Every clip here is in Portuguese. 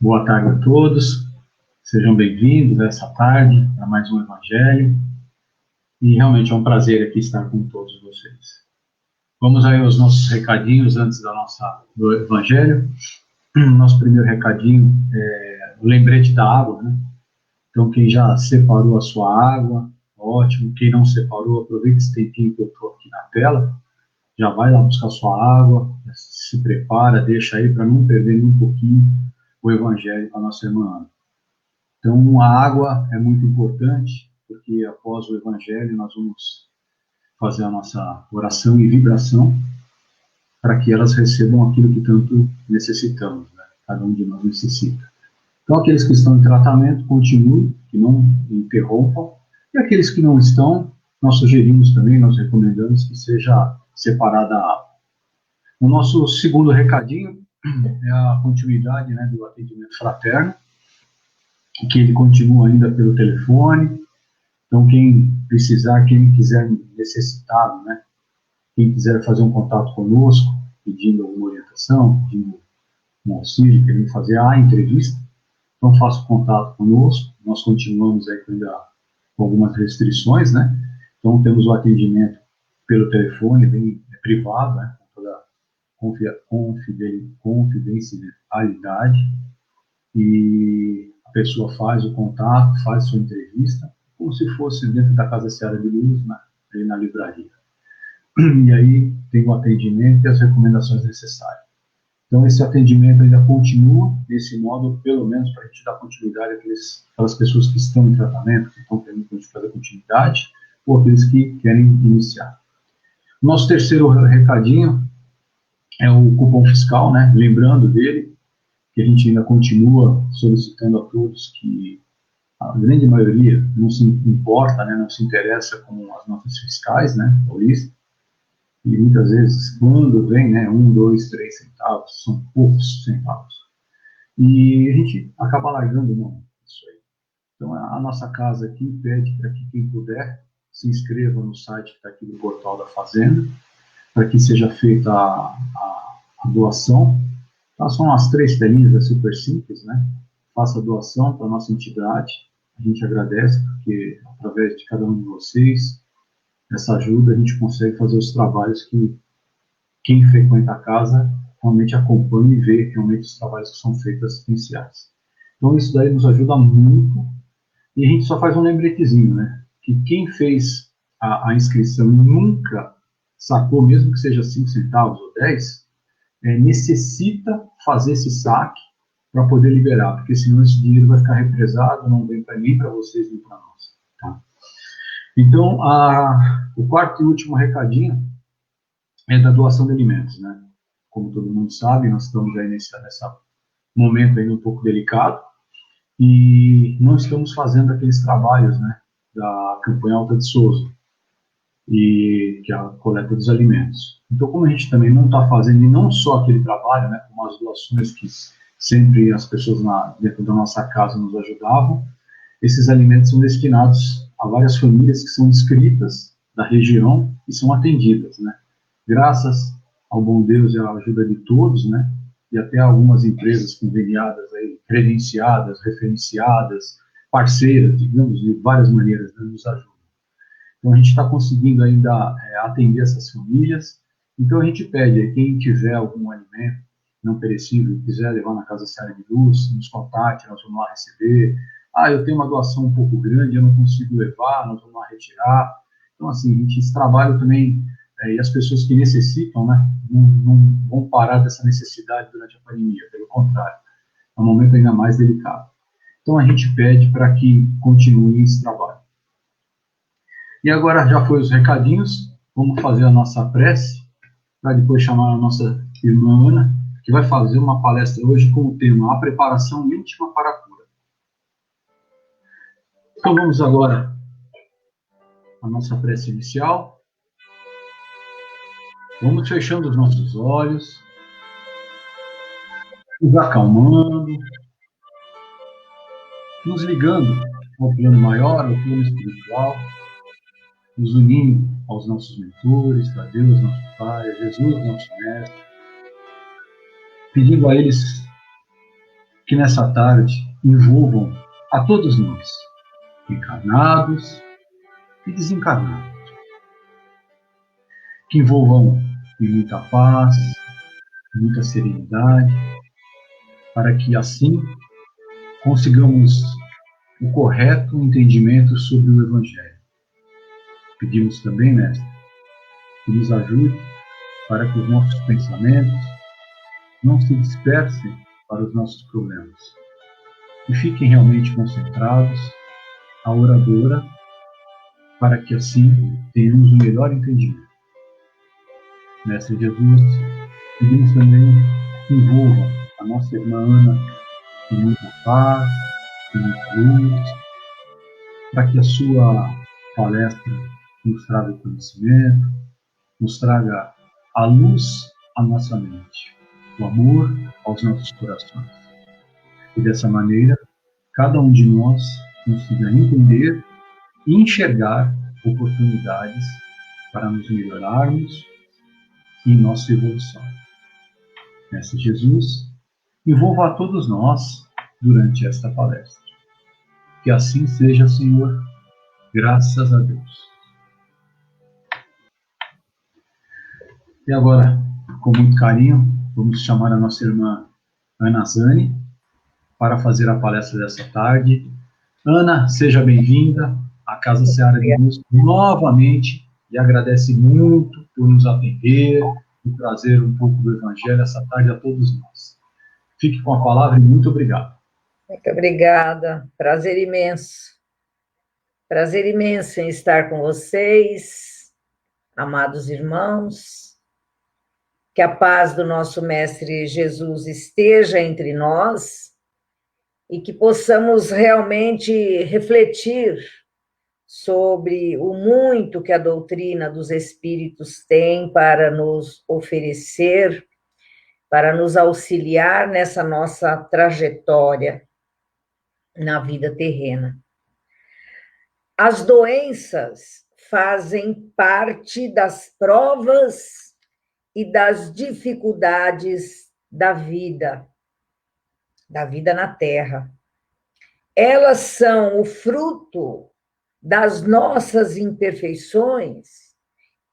Boa tarde a todos, sejam bem-vindos essa tarde para mais um Evangelho, e realmente é um prazer aqui estar com todos vocês. Vamos aí aos nossos recadinhos antes do Evangelho. Nosso primeiro recadinho é o lembrete da água, né? Então, quem já separou a sua água, ótimo. Quem não separou, aproveite esse tempinho que eu estou aqui na tela, já vai lá buscar sua água, se prepara, deixa aí para não perder nem um pouquinho o Evangelho para a nossa irmã Ana. Então, a água é muito importante, porque após o Evangelho nós vamos fazer a nossa oração e vibração para que elas recebam aquilo que tanto necessitamos, né? Cada um de nós necessita. Então, aqueles que estão em tratamento, continuem, que não interrompam, e aqueles que não estão, nós sugerimos também, nós recomendamos que seja separada a água. O nosso segundo recadinho é a continuidade, né, do atendimento fraterno, que ele continua ainda pelo telefone. Então, quem precisar, quem quiser necessitar, né, quem quiser fazer um contato conosco, pedindo alguma orientação, pedindo um auxílio, querendo fazer a entrevista, então faça contato conosco. Nós continuamos aí com algumas restrições, né? Então, temos o atendimento pelo telefone, bem privado, né, com toda confidencialidade, e a pessoa faz o contato, faz sua entrevista, como se fosse dentro da Casa Seara de Luz, né, ali na livraria. E aí tem o atendimento e as recomendações necessárias. Então, esse atendimento ainda continua desse modo, pelo menos para a gente dar continuidade àquelas pessoas que estão em tratamento, que estão querendo fazer continuidade, ou aqueles que querem iniciar. Nosso terceiro recadinho é o cupom fiscal, né? Lembrando dele, que a gente ainda continua solicitando a todos que a grande maioria não se importa, né? Não se interessa com as notas fiscais, né? Paulista. E muitas vezes, quando vem, né, 1, 2, 3 centavos, são poucos centavos. E a gente acaba largando mão disso aí. Então, a nossa casa aqui pede para que quem puder se inscreva no site que está aqui do Portal da Fazenda, para que seja feita a doação. Então, são as 3 telinhas, é super simples, né? Faça a doação para a nossa entidade. A gente agradece, porque através de cada um de vocês, essa ajuda, a gente consegue fazer os trabalhos que quem frequenta a casa realmente acompanha e vê realmente os trabalhos que são feitos assistenciais. Então, isso daí nos ajuda muito. E a gente só faz um lembretezinho, né? Que quem fez a inscrição e nunca sacou, mesmo que seja 5 centavos ou 10, necessita fazer esse saque para poder liberar, porque senão esse dinheiro vai ficar represado, não vem para nem para vocês nem para nós. Tá? Então, o quarto e último recadinho é da doação de alimentos, né? Como todo mundo sabe, nós estamos aí nesse momento ainda um pouco delicado e não estamos fazendo aqueles trabalhos, né, da campanha Alta de Souza, que é a coleta dos alimentos. Então, como a gente também não está fazendo, e não só aquele trabalho, né, como as doações que sempre as pessoas dentro da nossa casa nos ajudavam, esses alimentos são destinados a várias famílias que são inscritas da região e são atendidas, né? Graças ao bom Deus e à ajuda de todos, né? E até algumas empresas conveniadas, aí, credenciadas, referenciadas, parceiras, digamos, de várias maneiras, né, nos ajudam. Então, a gente está conseguindo ainda atender essas famílias. Então, a gente pede, quem tiver algum alimento não perecível e quiser levar na Casa Seara de Luz, nos contate, nós vamos lá receber. Eu tenho uma doação um pouco grande, eu não consigo levar, nós vamos lá retirar. Então, assim, esse trabalho também, e as pessoas que necessitam, né, não vão parar dessa necessidade durante a pandemia, pelo contrário, é um momento ainda mais delicado. Então, a gente pede para que continue esse trabalho. E agora já foi os recadinhos, vamos fazer a nossa prece, para depois chamar a nossa irmã Ana, que vai fazer uma palestra hoje com o tema A Preparação Íntima para a Cura. Então vamos agora à nossa prece inicial. Vamos fechando os nossos olhos, nos acalmando, nos ligando ao plano maior, ao plano espiritual, nos unindo aos nossos mentores, a Deus, nosso Pai, a Jesus, nosso Mestre, pedindo a eles que nessa tarde envolvam a todos nós, encarnados e desencarnados, que envolvam em muita paz, muita serenidade, para que assim consigamos o correto entendimento sobre o Evangelho. Pedimos também, Mestre, que nos ajude para que os nossos pensamentos não se dispersem para os nossos problemas e fiquem realmente concentrados à oradora, para que assim tenhamos o melhor entendimento. Mestre Jesus, pedimos também que envolva a nossa irmã Ana em muita paz, em muita luz, para que a sua palestra nos traga o conhecimento, nos traga a luz à nossa mente, o amor aos nossos corações. E dessa maneira, cada um de nós consiga entender e enxergar oportunidades para nos melhorarmos em nossa evolução. Mestre Jesus, envolva a todos nós durante esta palestra. Que assim seja, Senhor, graças a Deus. E agora, com muito carinho, vamos chamar a nossa irmã Ana Zani para fazer a palestra dessa tarde. Ana, seja bem-vinda à Casa Seara de Luz novamente e agradece muito por nos atender e trazer um pouco do Evangelho essa tarde a todos nós. Fique com a palavra e muito obrigado. Muito obrigada, prazer imenso. Prazer imenso em estar com vocês, amados irmãos. Que a paz do nosso Mestre Jesus esteja entre nós e que possamos realmente refletir sobre o muito que a doutrina dos Espíritos tem para nos oferecer, para nos auxiliar nessa nossa trajetória na vida terrena. As doenças fazem parte das provas e das dificuldades da vida na Terra. Elas são o fruto das nossas imperfeições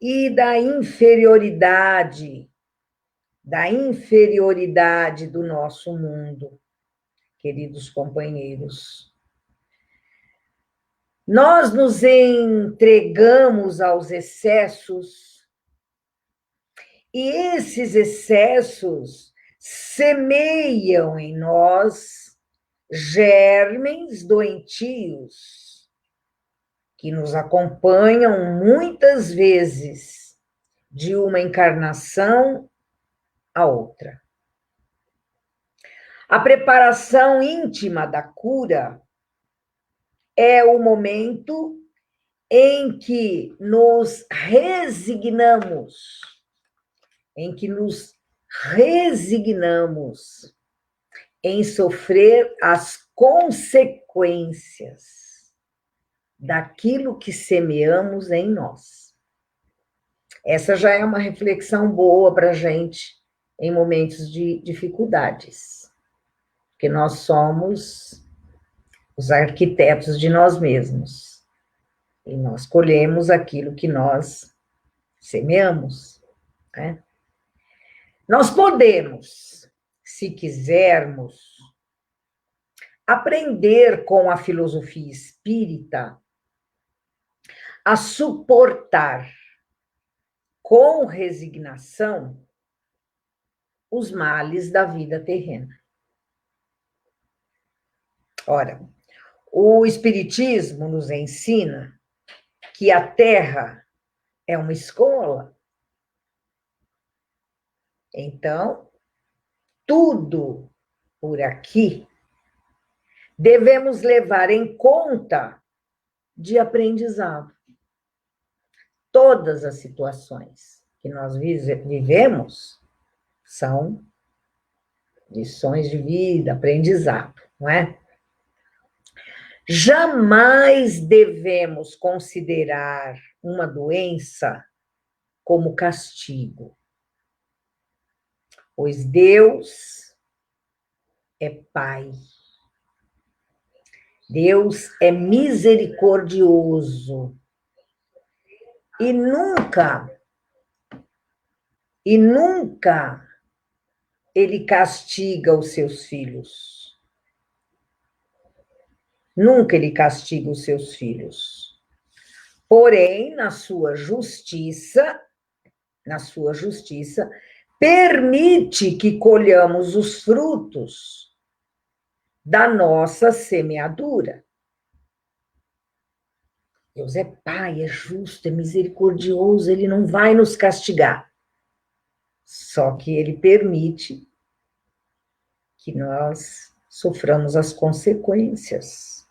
e da inferioridade do nosso mundo, queridos companheiros. Nós nos entregamos aos excessos e esses excessos semeiam em nós germens doentios que nos acompanham muitas vezes de uma encarnação a outra. A preparação íntima da cura é o momento em que nos resignamos em sofrer as consequências daquilo que semeamos em nós. Essa já é uma reflexão boa para a gente em momentos de dificuldades, porque nós somos os arquitetos de nós mesmos e nós colhemos aquilo que nós semeamos, né? Nós podemos, se quisermos, aprender com a filosofia espírita a suportar com resignação os males da vida terrena. Ora, o Espiritismo nos ensina que a Terra é uma escola. Então, tudo por aqui devemos levar em conta de aprendizado. Todas as situações que nós vivemos são lições de vida, aprendizado, não é? Jamais devemos considerar uma doença como castigo, pois Deus é Pai. Deus é misericordioso. E nunca ele castiga os seus filhos. Nunca ele castiga os seus filhos. Porém, na sua justiça, permite que colhamos os frutos da nossa semeadura. Deus é Pai, é justo, é misericordioso, Ele não vai nos castigar. Só que Ele permite que nós soframos as consequências.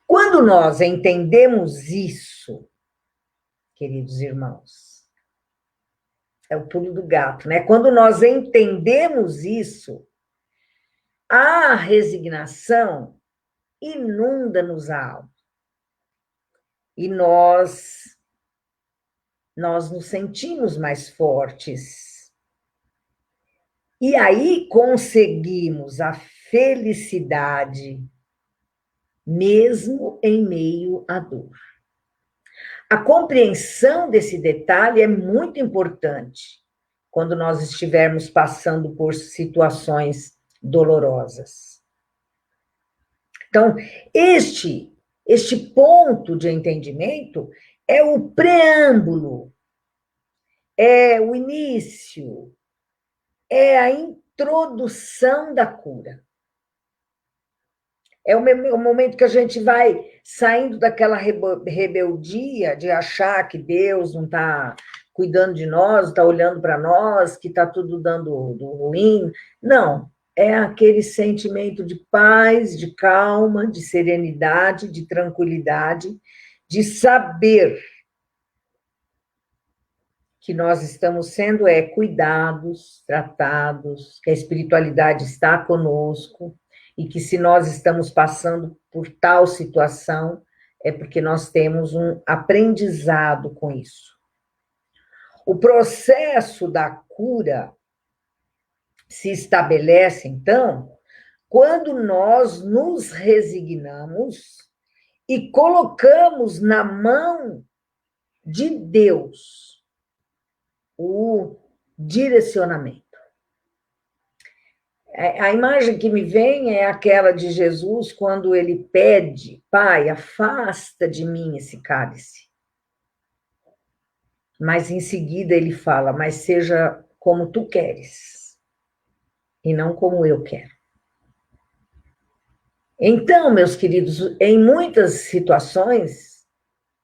Quando nós entendemos isso, queridos irmãos, é o pulo do gato, né? Quando nós entendemos isso, a resignação inunda-nos a alma. E nós nos sentimos mais fortes. E aí conseguimos a felicidade, mesmo em meio à dor. A compreensão desse detalhe é muito importante quando nós estivermos passando por situações dolorosas. Então, este ponto de entendimento é o preâmbulo, é o início, é a introdução da cura. É o momento que a gente vai saindo daquela rebeldia de achar que Deus não está cuidando de nós, não está olhando para nós, que está tudo dando ruim. Não, é aquele sentimento de paz, de calma, de serenidade, de tranquilidade, de saber que nós estamos sendo cuidados, tratados, que a espiritualidade está conosco, e que se nós estamos passando por tal situação, é porque nós temos um aprendizado com isso. O processo da cura se estabelece, então, quando nós nos resignamos e colocamos na mão de Deus o direcionamento. A imagem que me vem é aquela de Jesus quando ele pede: Pai, afasta de mim esse cálice. Mas em seguida ele fala: mas seja como tu queres, e não como eu quero. Então, meus queridos, em muitas situações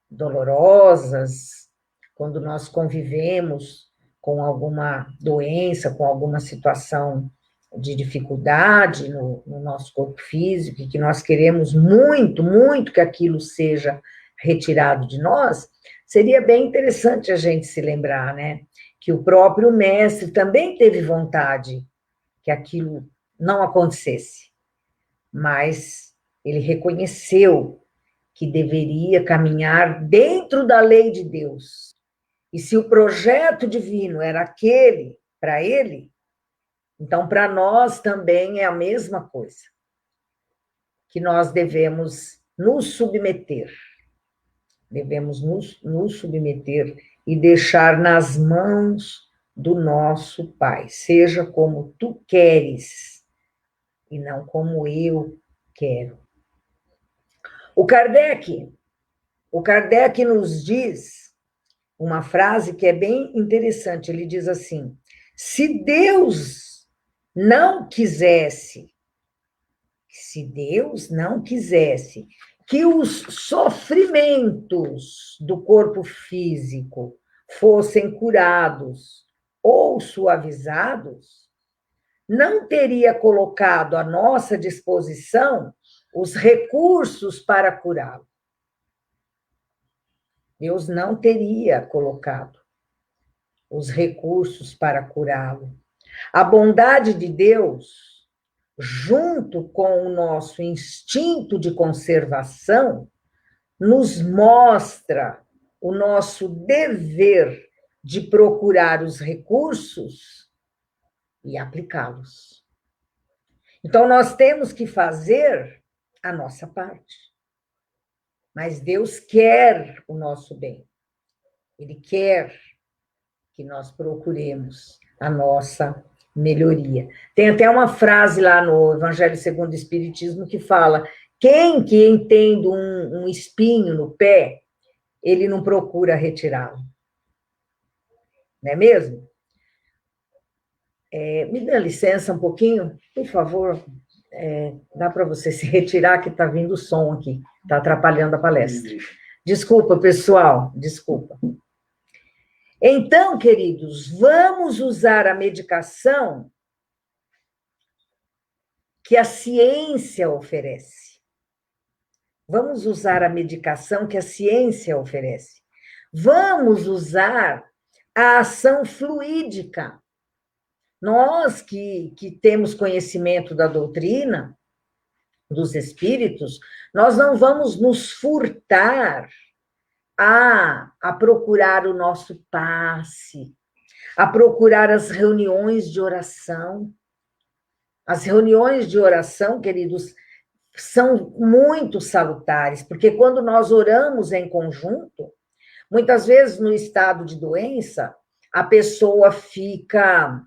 dolorosas, quando nós convivemos com alguma doença, com alguma situação de dificuldade no nosso corpo físico, e que nós queremos muito, muito que aquilo seja retirado de nós, seria bem interessante a gente se lembrar, né? Que o próprio mestre também teve vontade que aquilo não acontecesse, mas ele reconheceu que deveria caminhar dentro da lei de Deus. E se o projeto divino era aquele para ele, então, para nós também é a mesma coisa, que nós devemos nos submeter, e deixar nas mãos do nosso Pai, seja como tu queres, e não como eu quero. O Kardec nos diz uma frase que é bem interessante, ele diz assim: se Deus não quisesse que os sofrimentos do corpo físico fossem curados ou suavizados, não teria colocado à nossa disposição os recursos para curá-lo. Deus não teria colocado os recursos para curá-lo. A bondade de Deus, junto com o nosso instinto de conservação, nos mostra o nosso dever de procurar os recursos e aplicá-los. Então, nós temos que fazer a nossa parte. Mas Deus quer o nosso bem. Ele quer que nós procuremos a nossa melhoria. Tem até uma frase lá no Evangelho segundo o Espiritismo que fala: quem que tem um espinho no pé, ele não procura retirá-lo. Não é mesmo? Me dá licença um pouquinho, por favor. Dá para você se retirar, que está vindo som aqui, está atrapalhando a palestra. Desculpa, pessoal, desculpa. Então, queridos, vamos usar a medicação que a ciência oferece. Vamos usar a medicação que a ciência oferece. Vamos usar a ação fluídica. Nós que temos conhecimento da doutrina, dos espíritos, nós não vamos nos furtar a procurar o nosso passe, a procurar as reuniões de oração. As reuniões de oração, queridos, são muito salutares, porque quando nós oramos em conjunto, muitas vezes no estado de doença, a pessoa fica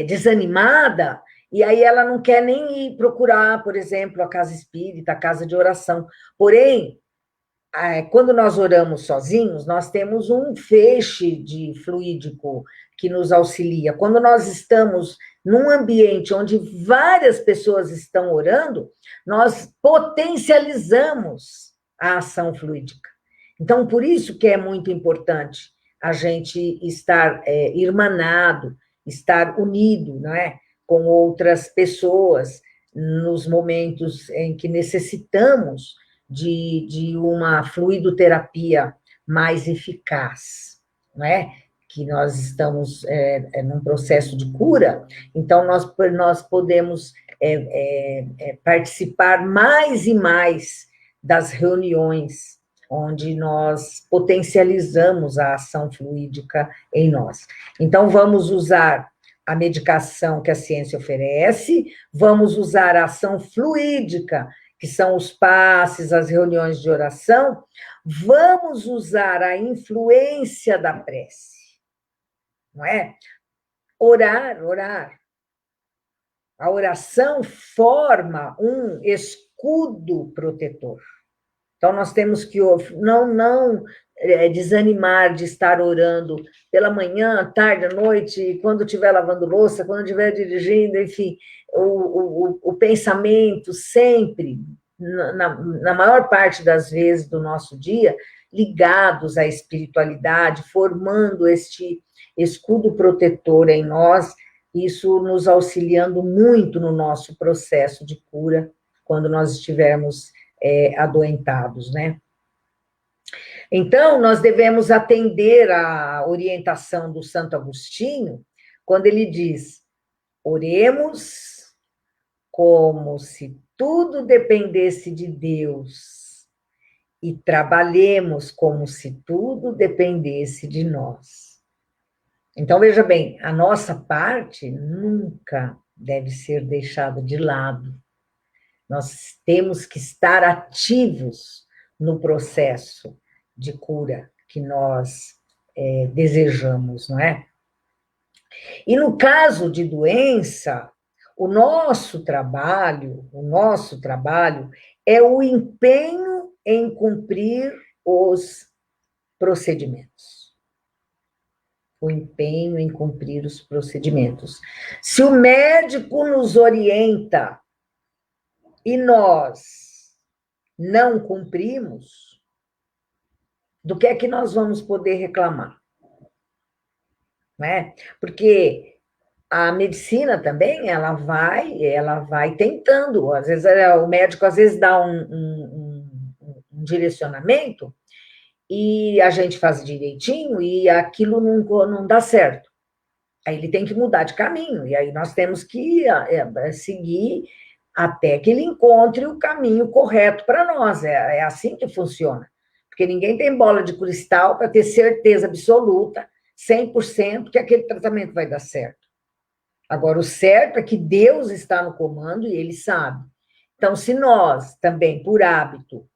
desanimada, e aí ela não quer nem ir procurar, por exemplo, a casa espírita, a casa de oração. Porém, quando nós oramos sozinhos, nós temos um feixe de fluídico que nos auxilia. Quando nós estamos num ambiente onde várias pessoas estão orando, nós potencializamos a ação fluídica. Então, por isso que é muito importante a gente estar irmanado, estar unido, não é? Com outras pessoas nos momentos em que necessitamos de uma fluidoterapia mais eficaz, não é? Que nós estamos num processo de cura, então nós podemos participar mais e mais das reuniões onde nós potencializamos a ação fluídica em nós. Então, vamos usar a medicação que a ciência oferece, vamos usar a ação fluídica, que são os passes, as reuniões de oração, vamos usar a influência da prece, não é? Orar. A oração forma um escudo protetor. Então, nós temos que não desanimar de estar orando pela manhã, tarde, à noite, quando estiver lavando louça, quando estiver dirigindo, enfim, o pensamento sempre, na maior parte das vezes do nosso dia, ligados à espiritualidade, formando este escudo protetor em nós, isso nos auxiliando muito no nosso processo de cura, quando nós estivermos adoentados, né? Então, nós devemos atender à orientação do Santo Agostinho, quando ele diz: oremos como se tudo dependesse de Deus e trabalhemos como se tudo dependesse de nós. Então, veja bem, a nossa parte nunca deve ser deixada de lado. Nós temos que estar ativos no processo de cura que nós desejamos, não é? E no caso de doença, o nosso trabalho é o empenho em cumprir os procedimentos. O empenho em cumprir os procedimentos. Se o médico nos orienta e nós não cumprimos, do que é que nós vamos poder reclamar? Não é? Porque a medicina também, ela vai tentando, às vezes o médico às vezes dá um direcionamento e a gente faz direitinho e aquilo não dá certo. Aí ele tem que mudar de caminho, e aí nós temos que seguir até que ele encontre o caminho correto para nós. É assim que funciona. Porque ninguém tem bola de cristal para ter certeza absoluta, 100%, que aquele tratamento vai dar certo. Agora, o certo é que Deus está no comando e Ele sabe. Então, se nós também, por hábito,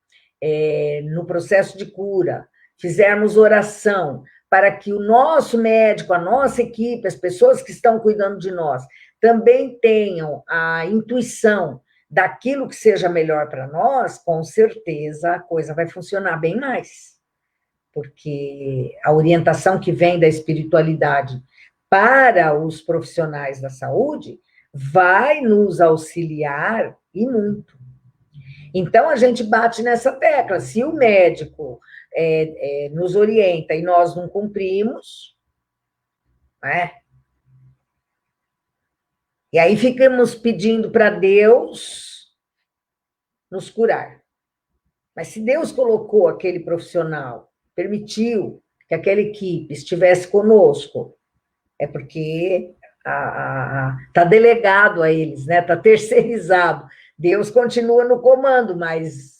no processo de cura, fizermos oração para que o nosso médico, a nossa equipe, as pessoas que estão cuidando de nós, também tenham a intuição daquilo que seja melhor para nós, com certeza a coisa vai funcionar bem mais. Porque a orientação que vem da espiritualidade para os profissionais da saúde vai nos auxiliar e muito. Então, a gente bate nessa tecla. Se o médico nos orienta e nós não cumprimos, né? E aí ficamos pedindo para Deus nos curar. Mas se Deus colocou aquele profissional, permitiu que aquela equipe estivesse conosco, é porque está delegado a eles, né? Está terceirizado. Deus continua no comando, mas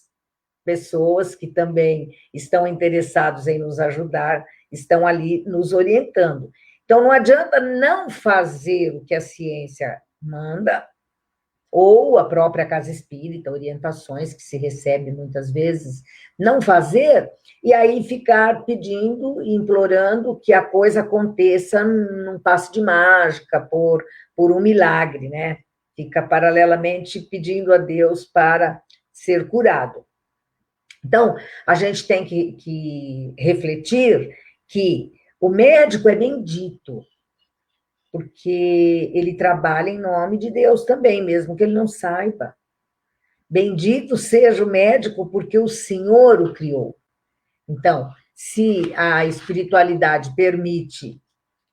pessoas que também estão interessados em nos ajudar estão ali nos orientando. Então, não adianta não fazer o que a ciência manda, ou a própria casa espírita, orientações que se recebe muitas vezes, não fazer, e aí ficar pedindo e implorando que a coisa aconteça num passe de mágica, por um milagre, né? Fica paralelamente pedindo a Deus para ser curado. Então, a gente tem que refletir que o médico é bendito, porque ele trabalha em nome de Deus também, mesmo que ele não saiba. Bendito seja o médico, porque o Senhor o criou. Então, se a espiritualidade permite,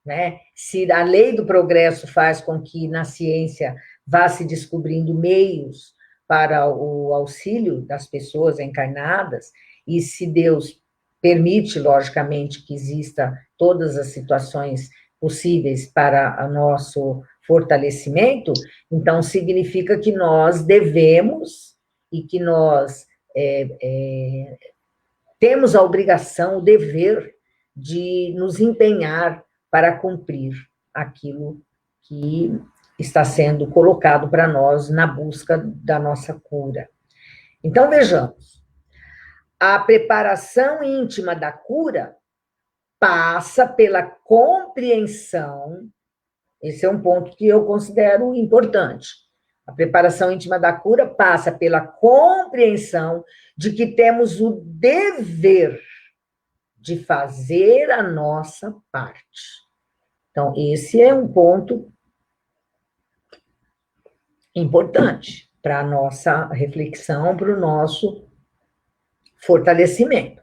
né, se a lei do progresso faz com que na ciência vá se descobrindo meios para o auxílio das pessoas encarnadas, e se Deus permite, logicamente, que exista todas as situações possíveis para o nosso fortalecimento, então significa que nós devemos e que nós temos a obrigação, o dever de nos empenhar para cumprir aquilo que está sendo colocado para nós na busca da nossa cura. Então, vejamos, a preparação íntima da cura passa pela compreensão, esse é um ponto que eu considero importante. A preparação íntima da cura passa pela compreensão de que temos o dever de fazer a nossa parte. Então, esse é um ponto importante para a nossa reflexão, para o nosso fortalecimento.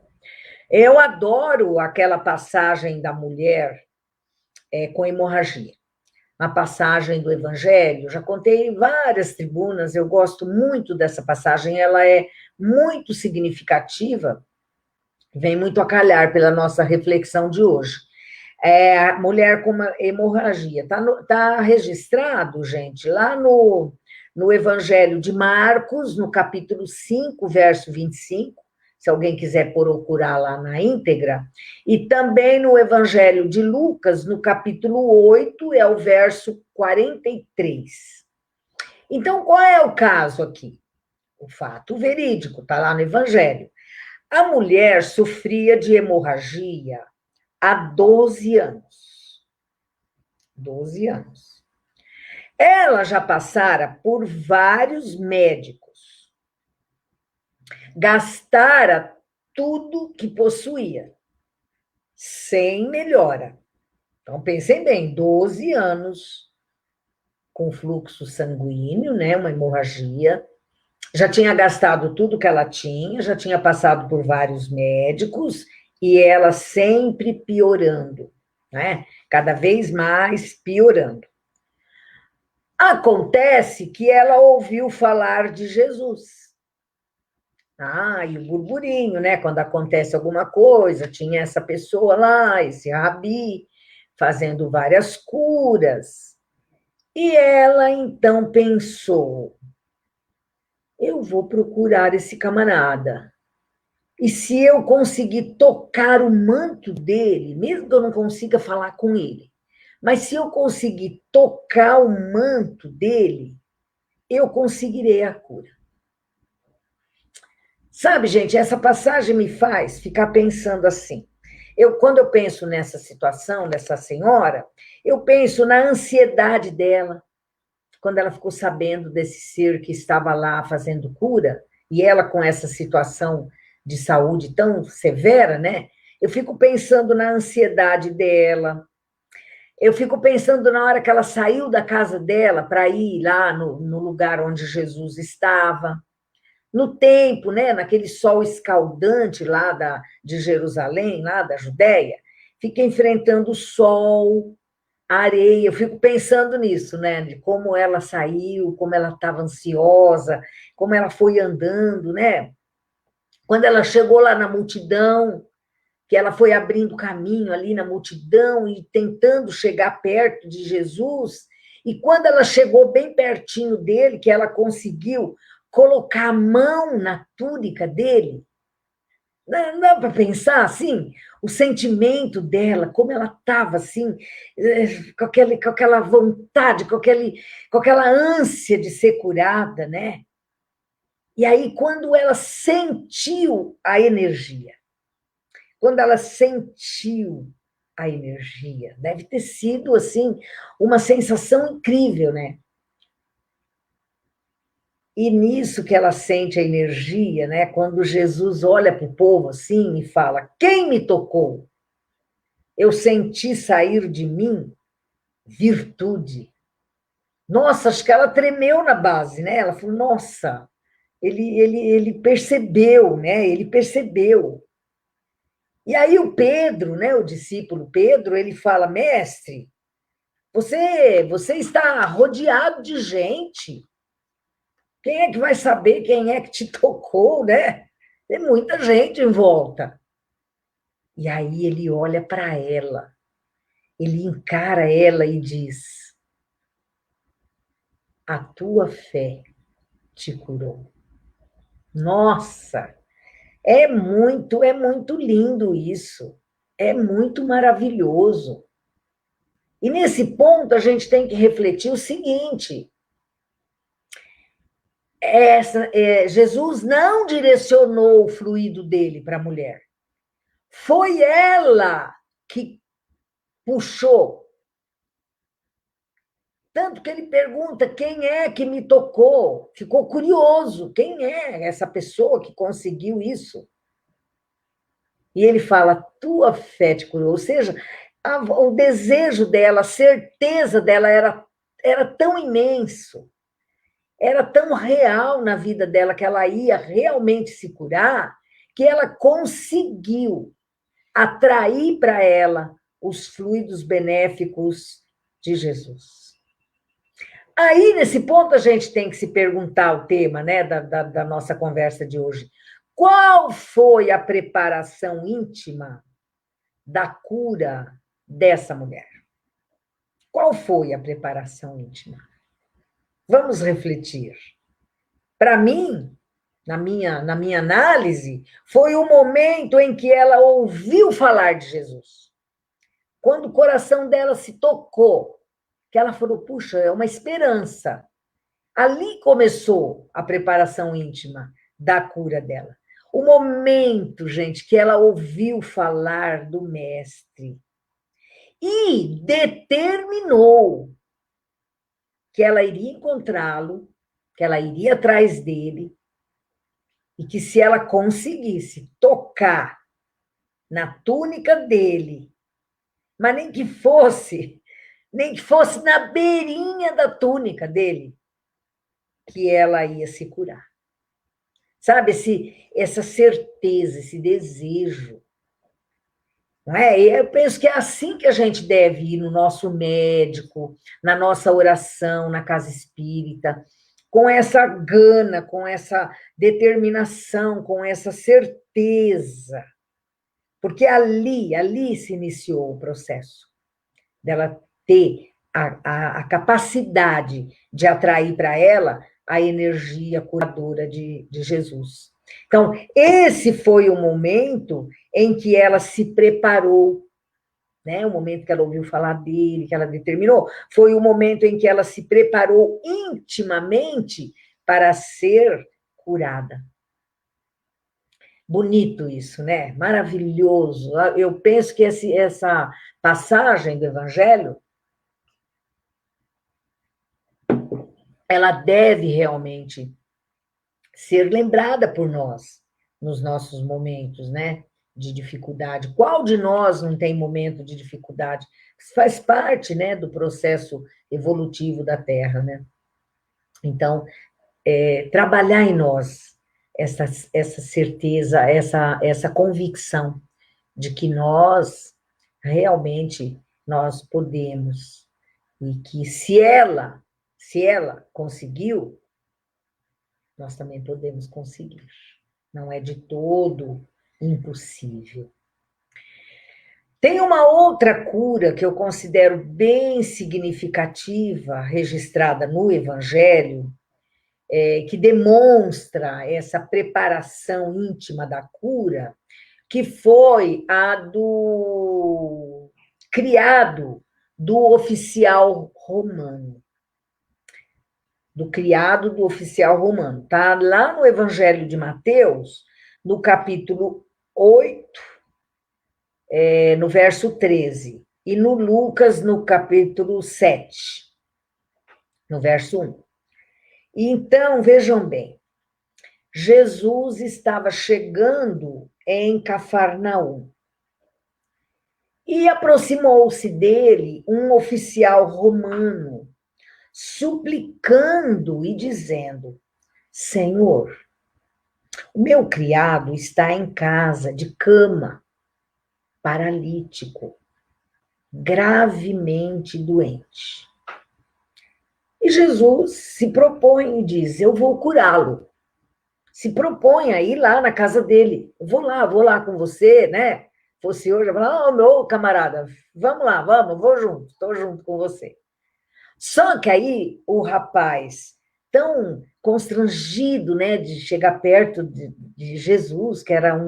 Eu adoro aquela passagem da mulher com hemorragia. Uma passagem do Evangelho, já contei em várias tribunas, eu gosto muito dessa passagem, ela é muito significativa, vem muito a calhar pela nossa reflexão de hoje. A mulher com uma hemorragia, está registrado, gente, lá no Evangelho de Marcos, no capítulo 5, verso 25, se alguém quiser procurar lá na íntegra, e também no Evangelho de Lucas, no capítulo 8, é o verso 43. Então, qual é o caso aqui? O fato verídico, está lá no Evangelho. A mulher sofria de hemorragia há 12 anos. 12 anos. Ela já passara por vários médicos. Gastara tudo que possuía, sem melhora. Então, pensem bem, 12 anos com fluxo sanguíneo, né, uma hemorragia, já tinha gastado tudo que ela tinha, já tinha passado por vários médicos, e ela sempre piorando, né, cada vez mais piorando. Acontece que ela ouviu falar de Jesus. E o burburinho, né? Quando acontece alguma coisa, tinha essa pessoa lá, esse rabi, fazendo várias curas. E ela, então, pensou, eu vou procurar esse camarada. E se eu conseguir tocar o manto dele, mesmo que eu não consiga falar com ele, Mas se eu conseguir tocar o manto dele, eu conseguirei a cura. Sabe, gente, essa passagem me faz ficar pensando assim. Quando eu penso nessa situação, dessa senhora, eu penso na ansiedade dela, quando ela ficou sabendo desse ser que estava lá fazendo cura, e ela com essa situação de saúde tão severa, né? Eu fico pensando na ansiedade dela, eu fico pensando na hora que ela saiu da casa dela para ir lá no lugar onde Jesus estava, no tempo, né, naquele sol escaldante lá de Jerusalém, lá da Judéia, fica enfrentando o sol, a areia, eu fico pensando nisso, né, de como ela saiu, como ela estava ansiosa, como ela foi andando, né? Quando ela chegou lá na multidão, que ela foi abrindo caminho ali na multidão e tentando chegar perto de Jesus, e quando ela chegou bem pertinho dele, que ela conseguiu colocar a mão na túnica dele, não dá para pensar assim, o sentimento dela, como ela estava assim, com aquela vontade, com aquela ânsia de ser curada, né? E aí, quando ela sentiu a energia, deve ter sido, assim, uma sensação incrível, né? E nisso que ela sente a energia, né? Quando Jesus olha para o povo assim e fala: quem me tocou? Eu senti sair de mim virtude. Nossa, acho que ela tremeu na base, né? Ela falou: nossa, ele percebeu, né? Ele percebeu. E aí o Pedro, né? O discípulo Pedro, ele fala: mestre, você está rodeado de gente. Quem é que vai saber quem é que te tocou, né? Tem muita gente em volta. E aí ele olha para ela, ele encara ela e diz: a tua fé te curou. Nossa, é muito lindo isso. É muito maravilhoso. E nesse ponto a gente tem que refletir o seguinte: Jesus não direcionou o fluido dele para a mulher. Foi ela que puxou. Tanto que ele pergunta quem é que me tocou. Ficou curioso. Quem é essa pessoa que conseguiu isso? E ele fala: tua fé te curou. Ou seja, o desejo dela, a certeza dela era tão imenso, era tão real na vida dela que ela ia realmente se curar, que ela conseguiu atrair para ela os fluidos benéficos de Jesus. Aí, nesse ponto, a gente tem que se perguntar o tema, né, da nossa conversa de hoje. Qual foi a preparação íntima da cura dessa mulher? Qual foi a preparação íntima? Vamos refletir. Para mim, na minha análise, foi o momento em que ela ouviu falar de Jesus. Quando o coração dela se tocou, que ela falou: puxa, é uma esperança. Ali começou a preparação íntima da cura dela. O momento, gente, que ela ouviu falar do mestre e determinou que ela iria encontrá-lo, que ela iria atrás dele, e que se ela conseguisse tocar na túnica dele, mas nem que fosse na beirinha da túnica dele, que ela ia se curar. Sabe, essa certeza, esse desejo. Não é? E eu penso que é assim que a gente deve ir no nosso médico, na nossa oração, na casa espírita, com essa gana, com essa determinação, com essa certeza. Porque ali se iniciou o processo dela ter a capacidade de atrair para ela a energia curadora de Jesus. Então, esse foi o momento em que ela se preparou né? O momento que ela ouviu falar dele, que ela determinou, foi o momento em que ela se preparou intimamente para ser curada. Bonito isso, né? Maravilhoso. Eu penso que essa passagem do Evangelho, ela deve realmente ser lembrada por nós nos nossos momentos, né, de dificuldade. Qual de nós não tem momento de dificuldade? Isso faz parte, né, do processo evolutivo da Terra, né? Então, trabalhar em nós essa certeza, essa convicção de que nós realmente nós podemos e que se ela conseguiu, nós também podemos conseguir. Não é de todo impossível. Tem uma outra cura que eu considero bem significativa, registrada no Evangelho, que demonstra essa preparação íntima da cura, que foi a do criado do oficial romano. Do criado do oficial romano. Está lá no Evangelho de Mateus, no capítulo 8, no verso 13, e no Lucas, no capítulo 7, no verso 1. E então, vejam bem, Jesus estava chegando em Cafarnaum, e aproximou-se dele um oficial romano, suplicando e dizendo: Senhor, o meu criado está em casa, de cama, paralítico, gravemente doente. E Jesus se propõe e diz: eu vou curá-lo. Se propõe a ir lá na casa dele. Eu vou lá com você, né? Fosse hoje, eu vou falar: meu camarada, vamos lá, vamos, vou junto, estou junto com você. Só que aí o rapaz, tão constrangido, né, de chegar perto de Jesus, que era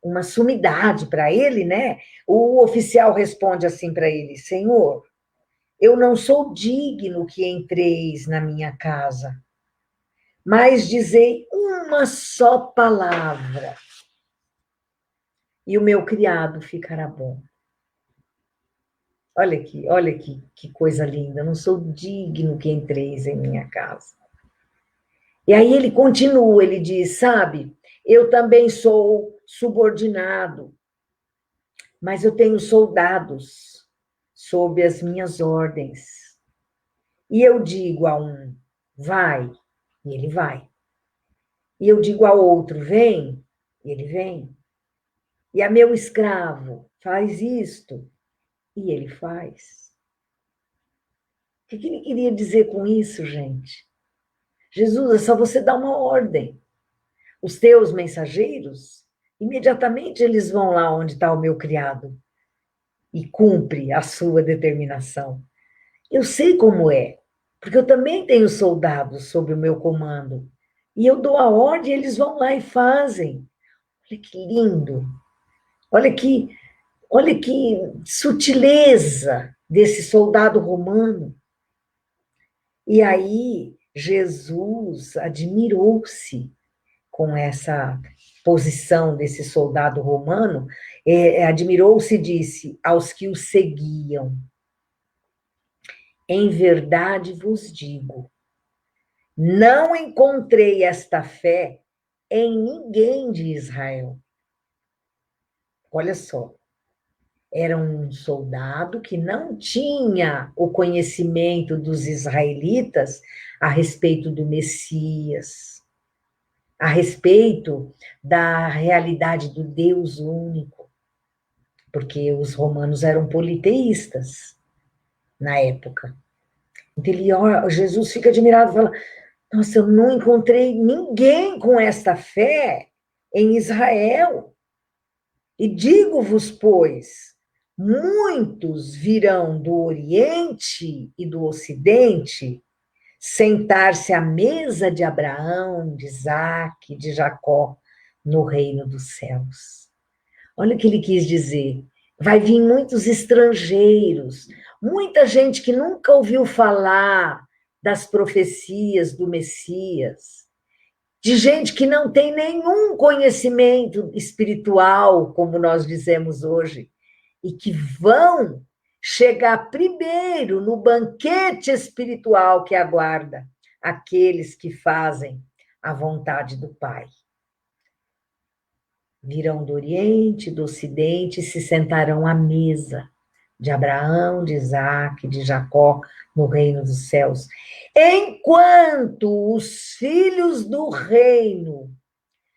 uma sumidade para ele, né? O oficial responde assim para ele: Senhor, eu não sou digno que entreis na minha casa, mas dizei uma só palavra e o meu criado ficará bom. Olha aqui, que coisa linda. Eu não sou digno que entreis em minha casa. E aí ele continua, ele diz, sabe, eu também sou subordinado, mas eu tenho soldados sob as minhas ordens. E eu digo a um, vai, e ele vai. E eu digo ao outro, vem, e ele vem. E a meu escravo, faz isto, e ele faz. O que ele queria dizer com isso, gente? Jesus, é só você dar uma ordem. Os teus mensageiros, imediatamente eles vão lá onde está o meu criado e cumpre a sua determinação. Eu sei como é, porque eu também tenho soldados sob o meu comando. E eu dou a ordem e eles vão lá e fazem. Olha que lindo. Olha que sutileza desse soldado romano. E aí Jesus admirou-se com essa posição desse soldado romano, admirou-se e disse aos que o seguiam: em verdade vos digo, não encontrei esta fé em ninguém de Israel. Olha só, era um soldado que não tinha o conhecimento dos israelitas a respeito do Messias, a respeito da realidade do Deus único, porque os romanos eram politeístas na época. Então, Jesus fica admirado e fala: nossa, eu não encontrei ninguém com esta fé em Israel. E digo-vos, pois, muitos virão do Oriente e do Ocidente sentar-se à mesa de Abraão, de Isaque, de Jacó, no reino dos céus. Olha o que ele quis dizer. vai vir muitos estrangeiros, muita gente que nunca ouviu falar das profecias do Messias, de gente que não tem nenhum conhecimento espiritual, como nós dizemos hoje, e que vão chegar primeiro no banquete espiritual que aguarda aqueles que fazem a vontade do Pai. Virão do Oriente, do Ocidente, e se sentarão à mesa de Abraão, de Isaac, de Jacó, no reino dos céus. Enquanto os filhos do reino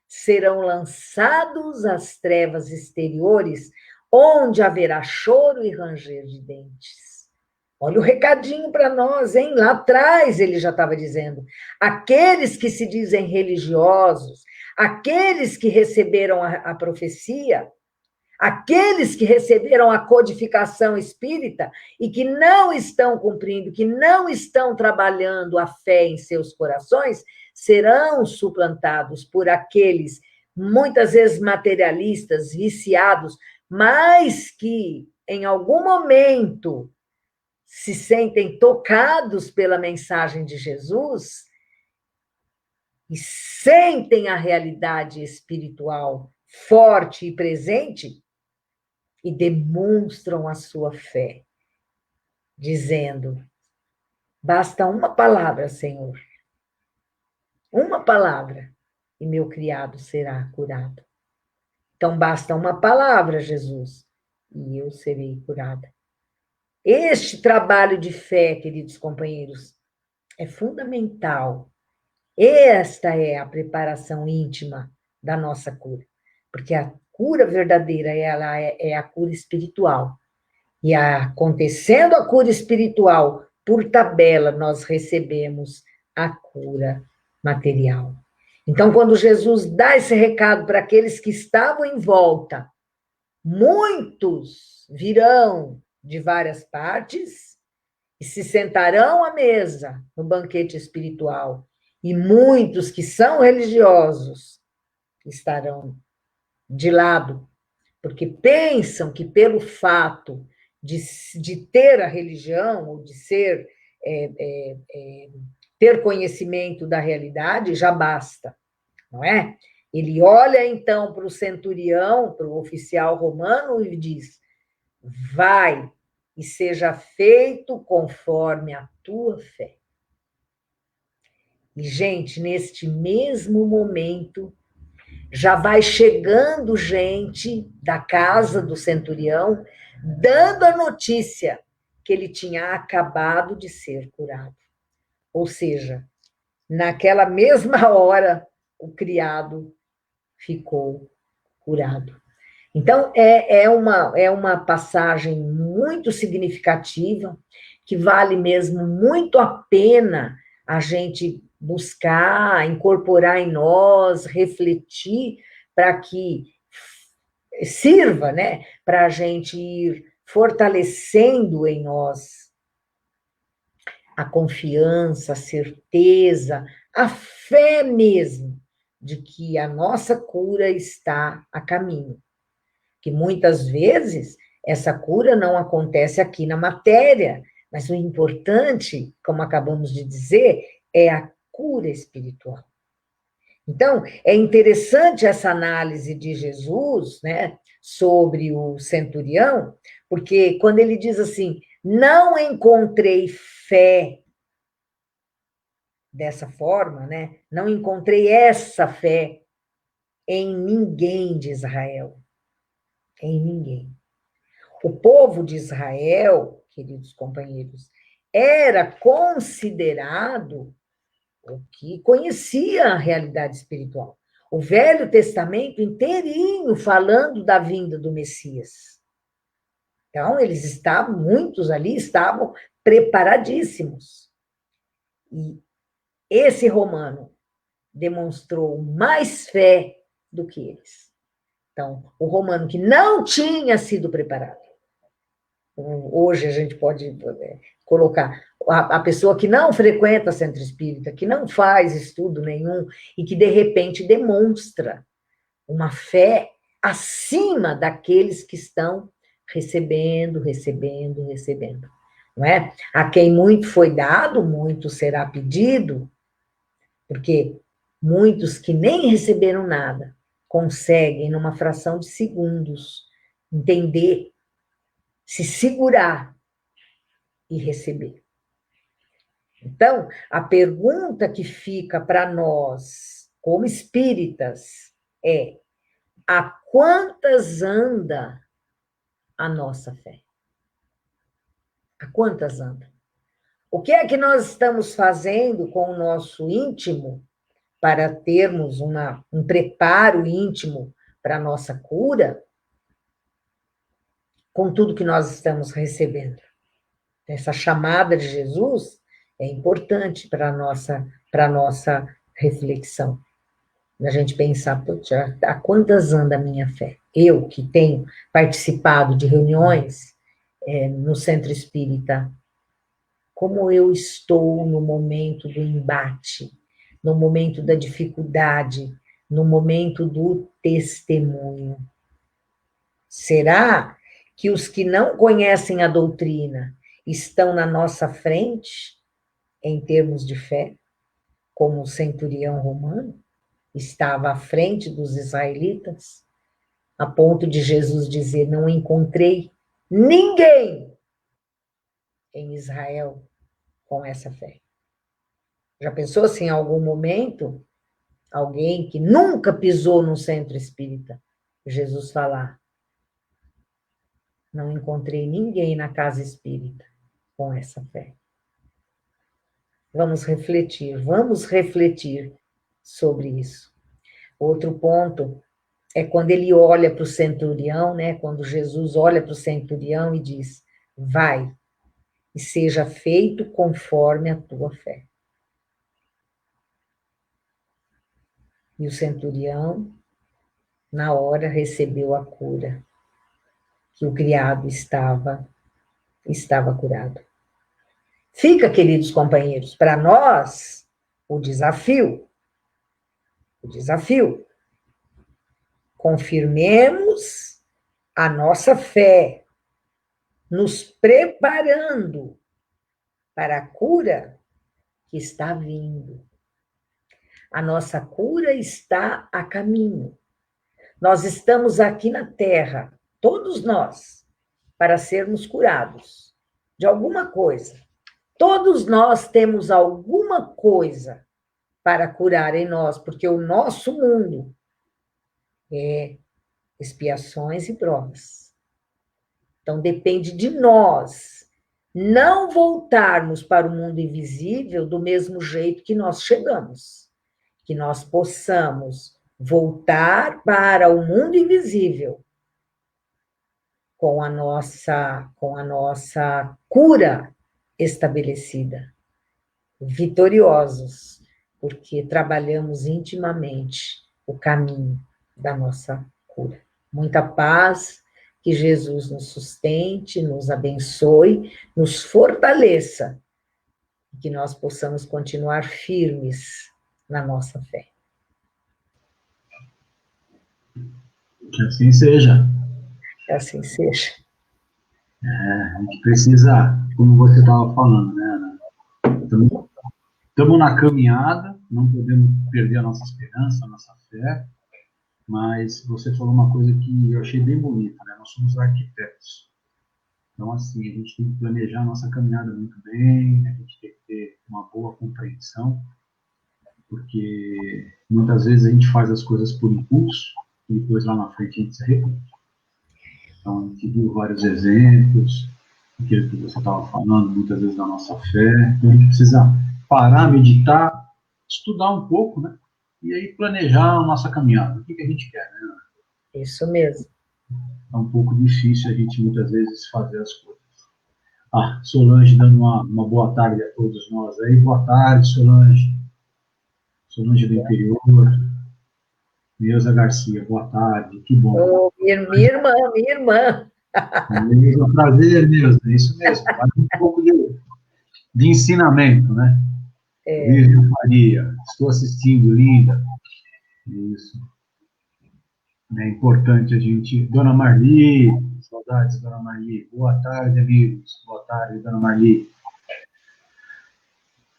serão lançados às trevas exteriores, onde haverá choro e ranger de dentes. Olha o recadinho para nós, hein? Lá atrás ele já estava dizendo: aqueles que se dizem religiosos, aqueles que receberam a profecia, aqueles que receberam a codificação espírita e que não estão cumprindo, que não estão trabalhando a fé em seus corações, serão suplantados por aqueles, muitas vezes materialistas, viciados, mas que em algum momento se sentem tocados pela mensagem de Jesus e sentem a realidade espiritual forte e presente e demonstram a sua fé, dizendo: basta uma palavra, Senhor, uma palavra, e meu criado será curado. Então, basta uma palavra, Jesus, e eu serei curada. Este trabalho de fé, queridos companheiros, é fundamental. Esta é a preparação íntima da nossa cura, porque a cura verdadeira ela é a cura espiritual. E acontecendo a cura espiritual, por tabela, nós recebemos a cura material. Então, quando Jesus dá esse recado para aqueles que estavam em volta, muitos virão de várias partes e se sentarão à mesa no banquete espiritual. E muitos que são religiosos estarão de lado, porque pensam que pelo fato de ter a religião, ou de ser ter conhecimento da realidade, já basta, não é? Ele olha, então, para o centurião, para o oficial romano, e diz: vai e seja feito conforme a tua fé. E, gente, neste mesmo momento, já vai chegando gente da casa do centurião, dando a notícia que ele tinha acabado de ser curado. Ou seja, naquela mesma hora, o criado ficou curado. Então, é uma passagem muito significativa, que vale mesmo muito a pena a gente buscar, incorporar em nós, refletir, para que sirva, né, para a gente ir fortalecendo em nós a confiança, a certeza, a fé mesmo, de que a nossa cura está a caminho. Que muitas vezes essa cura não acontece aqui na matéria, mas o importante, como acabamos de dizer, é a cura espiritual. Então, é interessante essa análise de Jesus, né, sobre o centurião, porque quando ele diz assim: não encontrei fé dessa forma, né, não encontrei essa fé em ninguém de Israel. Em ninguém. O povo de Israel, queridos companheiros, era considerado o que conhecia a realidade espiritual. O Velho Testamento inteirinho falando da vinda do Messias. Então, muitos ali estavam preparadíssimos. E esse romano demonstrou mais fé do que eles. Então, o romano que não tinha sido preparado. Hoje a gente pode colocar a pessoa que não frequenta centro espírita, que não faz estudo nenhum e que, de repente, demonstra uma fé acima daqueles que estão recebendo, recebendo, recebendo. Não é? A quem muito foi dado, muito será pedido, porque muitos que nem receberam nada conseguem, numa fração de segundos, entender, se segurar e receber. Então, a pergunta que fica para nós, como espíritas, é: a quantas anda a nossa fé? A quantas anda? O que é que nós estamos fazendo com o nosso íntimo para termos um preparo íntimo para a nossa cura, com tudo que nós estamos recebendo? Essa chamada de Jesus é importante para a nossa reflexão. A gente pensar, a quantas anda a minha fé? Eu, que tenho participado de reuniões no Centro Espírita, como eu estou no momento do embate, no momento da dificuldade, no momento do testemunho? Será que os que não conhecem a doutrina estão na nossa frente, em termos de fé, como o centurião romano estava à frente dos israelitas, a ponto de Jesus dizer: não encontrei ninguém em Israel com essa fé? Já pensou se em algum momento alguém que nunca pisou num centro espírita, Jesus falar: não encontrei ninguém na casa espírita com essa fé? Vamos refletir sobre isso. Outro ponto é quando ele olha para o centurião, né? Quando Jesus olha para o centurião e diz: vai, e seja feito conforme a tua fé. E o centurião, na hora, recebeu a cura, que o criado estava curado. Fica, queridos companheiros, para nós o desafio. Confirmemos a nossa fé, nos preparando para a cura que está vindo. A nossa cura está a caminho. Nós estamos aqui na Terra, todos nós, para sermos curados de alguma coisa. Todos nós temos alguma coisa para curar em nós, porque o nosso mundo é expiações e provas. Então, depende de nós não voltarmos para o mundo invisível do mesmo jeito que nós chegamos. Que nós possamos voltar para o mundo invisível com a nossa cura estabelecida, vitoriosos, porque trabalhamos intimamente o caminho da nossa cura. Muita paz, que Jesus nos sustente, nos abençoe, nos fortaleça, e que nós possamos continuar firmes na nossa fé. Que assim seja. Que assim seja. A gente precisa, como você estava falando, né, Ana? Estamos na caminhada, não podemos perder a nossa esperança, a nossa fé, mas você falou uma coisa que eu achei bem bonita, né? Nós somos arquitetos. Então, assim, a gente tem que planejar a nossa caminhada muito bem, a gente tem que ter uma boa compreensão, porque muitas vezes a gente faz as coisas por impulso e depois lá na frente a gente se arrepende. Então, a gente viu vários exemplos, aquilo que você estava falando, muitas vezes da nossa fé. Então, a gente precisa parar, meditar, estudar um pouco, né? E aí planejar a nossa caminhada. O que a gente quer, né? Isso mesmo. É um pouco difícil a gente, muitas vezes, fazer as coisas. Solange dando uma boa tarde a todos nós aí. Boa tarde, Solange. Solange do interior. Neuza Garcia, boa tarde, que bom. Oh, minha irmã. Neuza, prazer, Neuza, isso mesmo. Faz um pouco de ensinamento, né? Virgem Maria, estou assistindo, linda. Isso. É importante a gente... Dona Marli, saudades, dona Marli. Boa tarde, amigos. Boa tarde, dona Marli.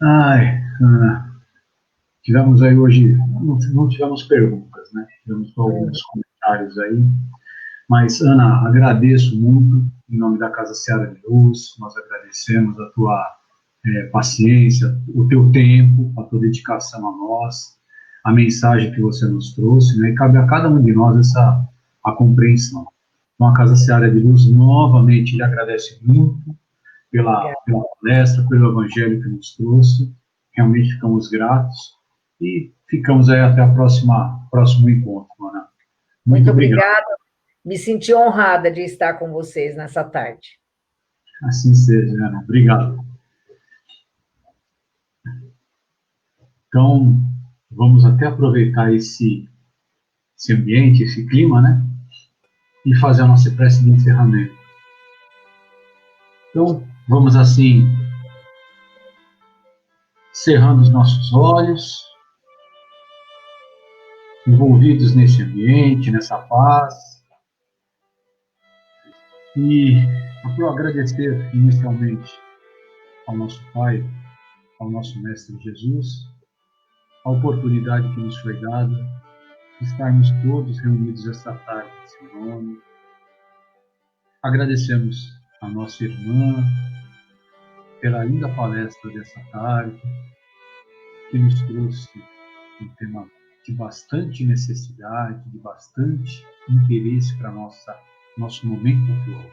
Ai, Ana, tivemos aí hoje, não tivemos perguntas, né? Tivemos só alguns comentários aí. Mas, Ana, agradeço muito, em nome da Casa Seara de Luz, nós agradecemos a tua paciência, o teu tempo, a tua dedicação a nós, a mensagem que você nos trouxe, né? E cabe a cada um de nós a compreensão. Então, a Casa Seara de Luz, novamente, lhe agradece muito pela palestra, pelo evangelho que nos trouxe. Realmente ficamos gratos e ficamos aí até o próximo encontro, Ana. Muito obrigada. Me senti honrada de estar com vocês nessa tarde. Assim seja, Ana. Obrigado. Então, vamos até aproveitar esse ambiente, esse clima, né? E fazer a nossa prece de encerramento. Então, vamos assim, cerrando os nossos olhos, envolvidos nesse ambiente, nessa paz. E eu quero agradecer inicialmente ao nosso Pai, ao nosso Mestre Jesus, a oportunidade que nos foi dada de estarmos todos reunidos esta tarde em seu nome. Agradecemos a nossa irmã pela linda palestra dessa tarde, que nos trouxe um tema de bastante necessidade, de bastante interesse para nosso momento atual.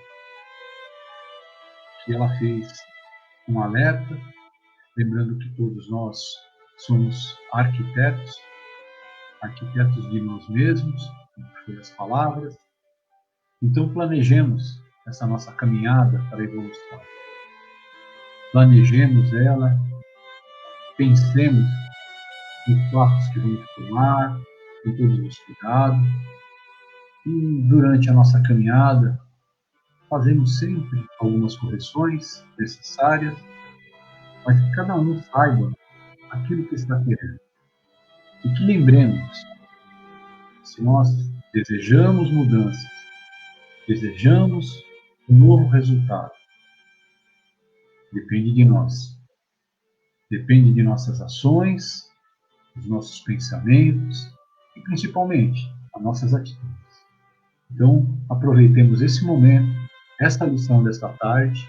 Que ela fez um alerta, lembrando que todos nós somos arquitetos de nós mesmos, como foi as palavras. Então planejemos essa nossa caminhada para a evolução. Planejemos ela, pensemos nos passos que vamos tomar, com todos os cuidados. E durante a nossa caminhada, fazemos sempre algumas correções necessárias, mas que cada um saiba aquilo que está querendo. E que lembremos, se nós desejamos mudanças, desejamos um novo resultado, depende de nós. Depende de nossas ações, dos nossos pensamentos e, principalmente, as nossas atitudes. Então, aproveitemos esse momento, esta lição desta tarde,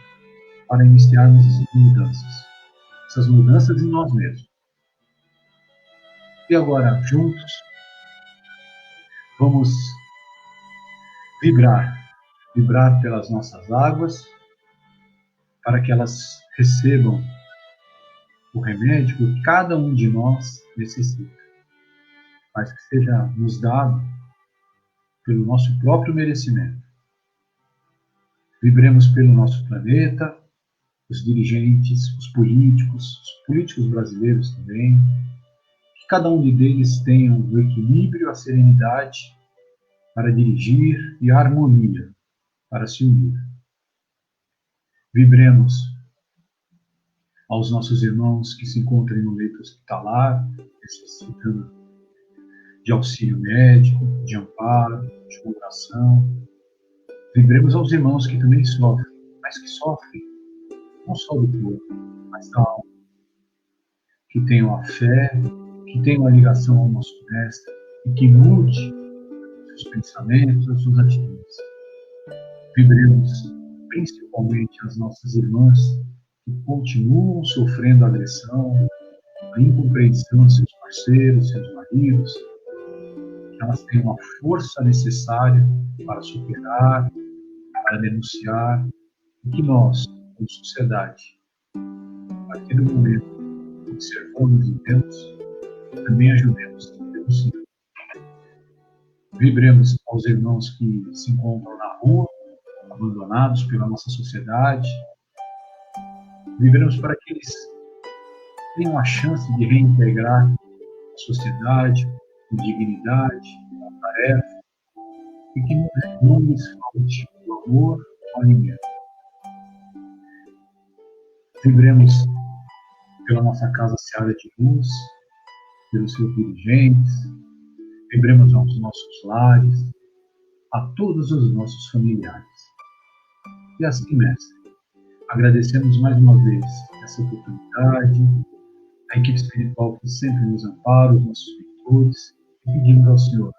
para iniciarmos essas mudanças em nós mesmos. E agora, juntos, vamos vibrar pelas nossas águas, para que elas recebam o remédio que cada um de nós necessita, mas que seja nos dado pelo nosso próprio merecimento. Vibremos pelo nosso planeta, os dirigentes, os políticos brasileiros também, que cada um deles tenha o equilíbrio, a serenidade para dirigir e a harmonia para se unir. Vibremos aos nossos irmãos que se encontram no leito hospitalar, necessitando de auxílio médico, de amparo, de oração. Vibremos aos irmãos que também sofrem, mas que sofrem não só do corpo, mas da alma. Que tenham a fé, que tenham a ligação ao nosso Mestre e que mude os seus pensamentos, as suas atitudes. Vibremos principalmente as nossas irmãs que continuam sofrendo agressão, a incompreensão de seus parceiros, seus maridos, que elas tenham a força necessária para superar, para denunciar, e que nós, como sociedade, a partir do momento que observamos e vemos, também ajudemos a denunciar. Vibremos aos irmãos que se encontram na rua, abandonados pela nossa sociedade. Vibremos para que eles tenham a chance de reintegrar a sociedade com dignidade, com tarefa, e que não lhes falte o amor, o alimento. Vibremos pela nossa Casa Seara de Luz, pelos seus dirigentes, vibremos aos nossos lares, a todos os nossos familiares. E assim, mestre, agradecemos mais uma vez essa oportunidade, a equipe espiritual que sempre nos ampara, os nossos mentores, e pedimos ao Senhor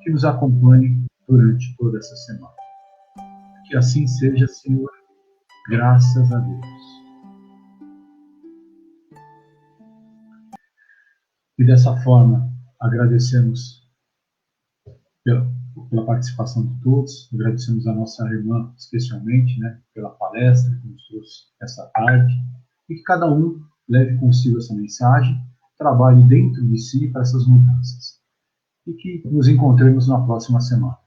que nos acompanhe durante toda essa semana. Que assim seja, Senhor, graças a Deus. E dessa forma, agradecemos pela participação de todos, agradecemos a nossa irmã, especialmente, né, pela palestra que nos trouxe essa tarde, e que cada um leve consigo essa mensagem, trabalhe dentro de si para essas mudanças. E que nos encontremos na próxima semana.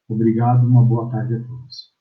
Obrigado, uma boa tarde a todos.